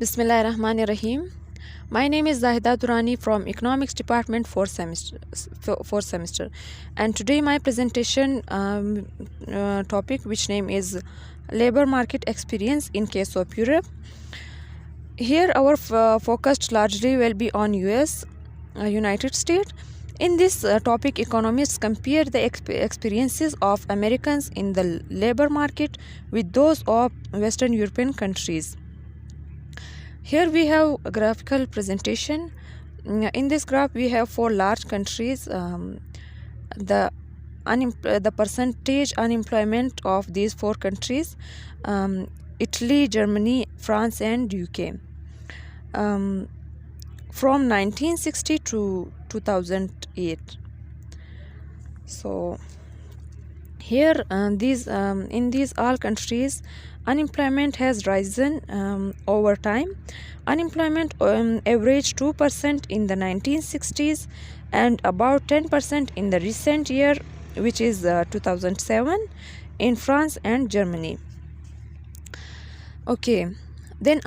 Bismillahirrahmanirrahim. My name is Zahida Durrani from Economics Department 4th semester, and today my presentation topic, which name is labor market experience in case of Europe. Here our focus largely will be on US, United States. In this topic, economists compare the experiences of Americans in the labor market with those of Western European countries. Here we have a graphical presentation. In this graph we have four large countries. The percentage unemployment of these four countries: Italy, Germany, France and UK, from 1960 to 2008. So here in these all countries, unemployment has risen over time. Unemployment averaged 2% in the 1960s and about 10% in the recent year, which is 2007, in France and Germany. Okay, then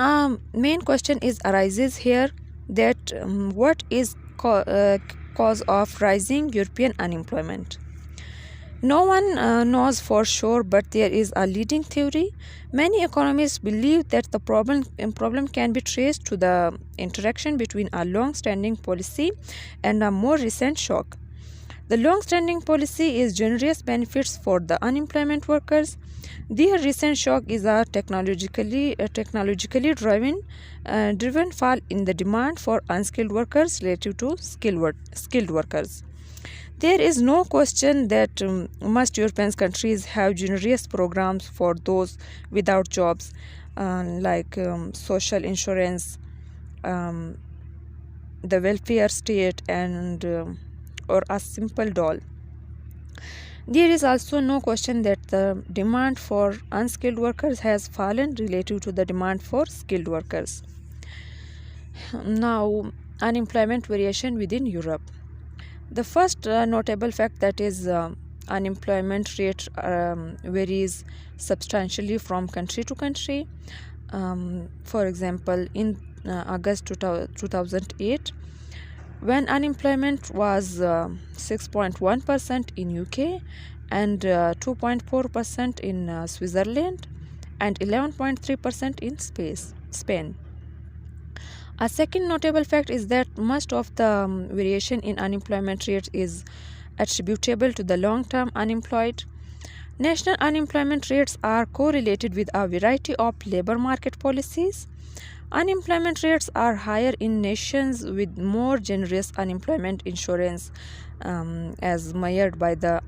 main question arises here that what is cause of rising European unemployment? No one knows for sure, but there is a leading theory. Many economists believe that the problem can be traced to the interaction between a long-standing policy and a more recent shock. The long-standing policy is generous benefits for the unemployment workers. The recent shock is a technologically driven fall in the demand for unskilled workers relative to skilled workers. There is no question that most European countries have generous programs for those without jobs, like social insurance, the welfare state, and or a simple dole. There is also no question that the demand for unskilled workers has fallen relative to the demand for skilled workers. Now, unemployment variation within Europe. The first notable fact that is unemployment rate varies substantially from country to country. For example, in August 2008, when unemployment was 6.1% in UK and 2.4% in Switzerland and 11.3% in Spain. A second notable fact is that most of the variation in unemployment rate is attributable to the long-term unemployed. National unemployment rates are correlated with a variety of labor market policies. Unemployment rates are higher in nations with more generous unemployment insurance, as measured by the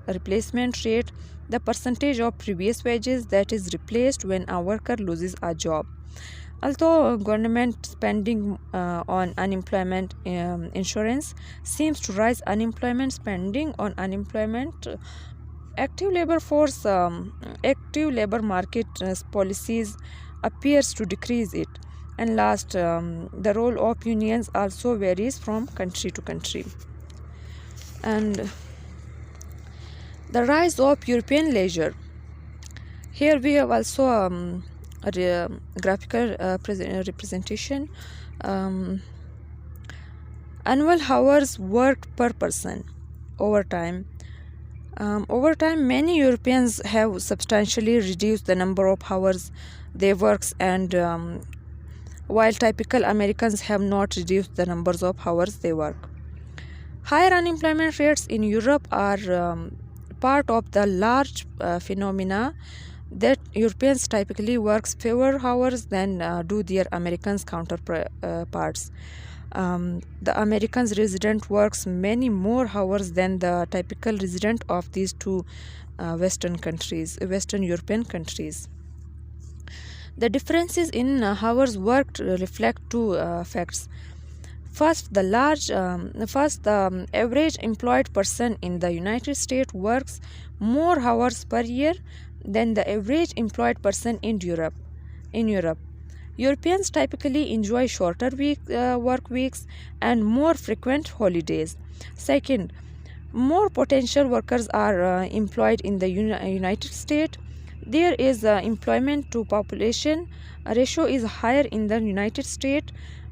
replacement rate, the percentage of previous wages that is replaced when a worker loses a job. Although government spending on unemployment insurance seems to rise unemployment spending on unemployment, active labor market policies appears to decrease it. And last, the role of unions also varies from country to country. And the rise of European leisure. Here we have also a graphical representation. Annual hours worked per person over time. Over time, many Europeans have substantially reduced the number of hours they work, and while typical Americans have not reduced the numbers of hours they work. Higher unemployment rates in Europe are part of the large phenomena that Europeans typically work fewer hours than do their American counterparts. The American resident works many more hours than the typical resident of these two Western European countries. The differences in hours worked reflect two facts. First, the average employed person in the United States works more hours per year than the average employed person in Europe. Europeans typically enjoy shorter work weeks and more frequent holidays. Second, more potential workers are employed in the United States. There is employment to population ratio is higher in the United States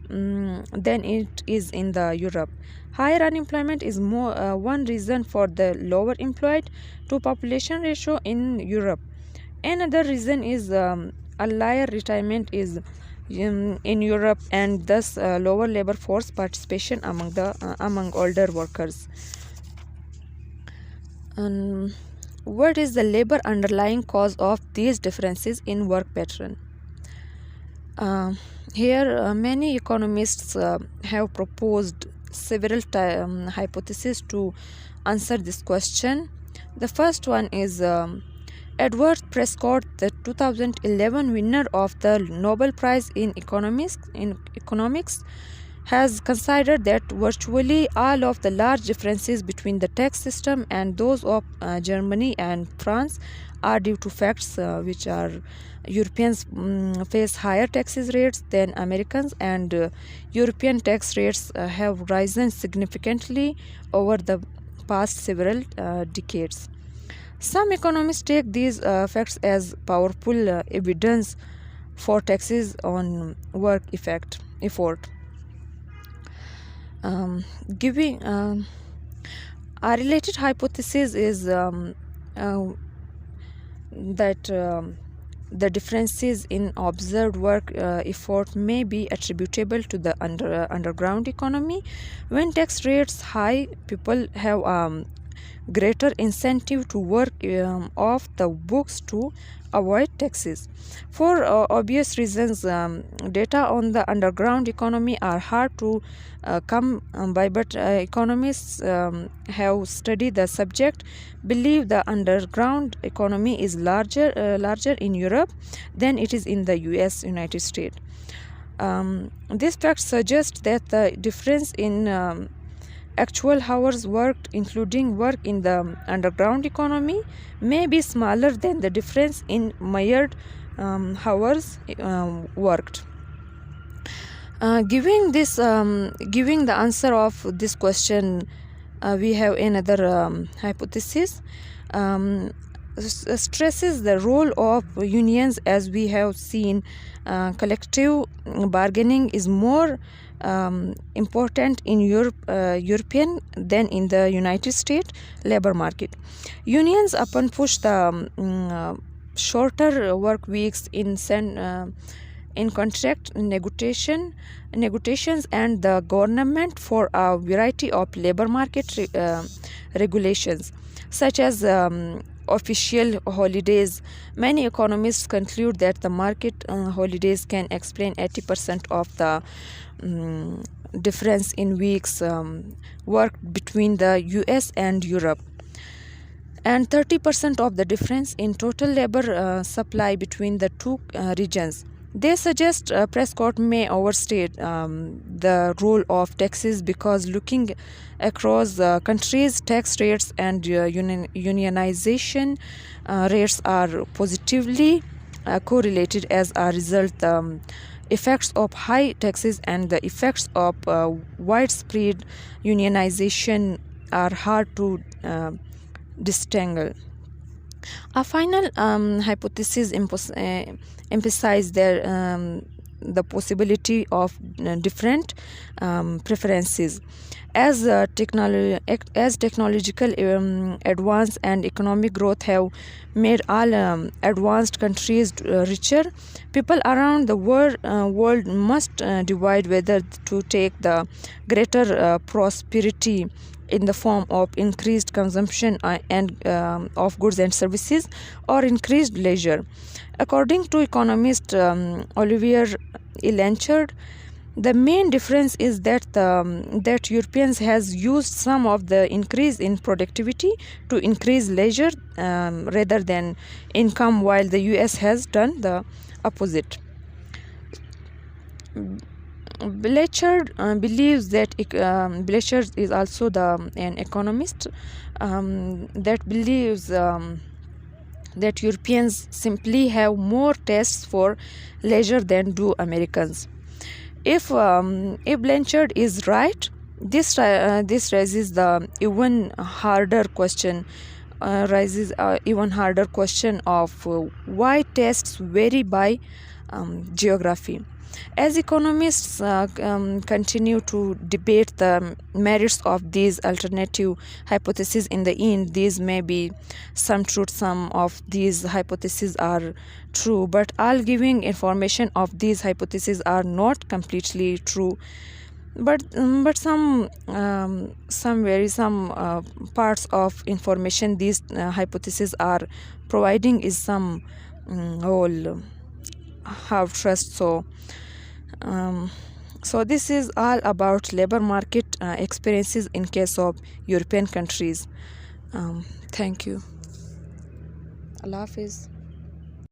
than it is in the Europe. Higher unemployment is one reason for the lower employed to population ratio in Europe. Another reason is a higher retirement is in Europe, and thus lower labor force participation among older workers. What is the labor underlying cause of these differences in work pattern? Here, many economists have proposed several hypotheses to answer this question. The first one is Edward Prescott, the 2011 winner of the Nobel Prize in Economics, has considered that virtually all of the large differences between the tax system and those of Germany and France are due to facts which are Europeans face higher taxes rates than Americans, and European tax rates have risen significantly over the past several decades. Some economists take these facts as powerful evidence for taxes on work effort. Giving a related hypothesis is that the differences in observed work effort may be attributable to the underground economy. When tax rates high, people have greater incentive to work off the books to avoid taxes. For obvious reasons, data on the underground economy are hard to come by, but economists have studied the subject, believe the underground economy is larger in Europe than it is in the United States. This fact suggests that the difference in actual hours worked, including work in the underground economy, may be smaller than the difference in measured hours worked. Giving the answer of this question, we have another hypothesis. Stresses the role of unions. As we have seen, collective bargaining is more important in European than in the United States labor market. Unions often push the shorter work weeks in contract negotiations, and the government for a variety of labor market regulations, such as official holidays. Many economists conclude that the market holidays can explain 80% of the difference in weeks worked between the US and Europe, and 30% of the difference in total labor supply between the two regions. They suggest Prescott may overstate the role of taxes because looking across countries, tax rates and unionization rates are positively correlated. As a result, effects of high taxes and the effects of widespread unionization are hard to distinguish. A final hypothesis emphasizes the possibility of different preferences. As technological advance and economic growth have made all advanced countries richer, people around the world must divide whether to take the greater prosperity in the form of increased consumption of goods and services or increased leisure. According to economist Olivier Elanchard, the main difference is that Europeans has used some of the increase in productivity to increase leisure rather than income, while the US has done the opposite. Blanchard believes that Blanchard is also an economist that believes that Europeans simply have more tastes for leisure than do Americans. If Blanchard is right, this raises the even harder question: raises even harder question of why tests vary by geography. As economists continue to debate the merits of these alternative hypotheses, in the end, these may be some truth, some of these hypotheses are true, but all giving information of these hypotheses are not completely true. But some parts of information these hypotheses are providing is some whole have trust. So this is all about labor market experiences in case of European countries. Thank you. Allah Hafiz.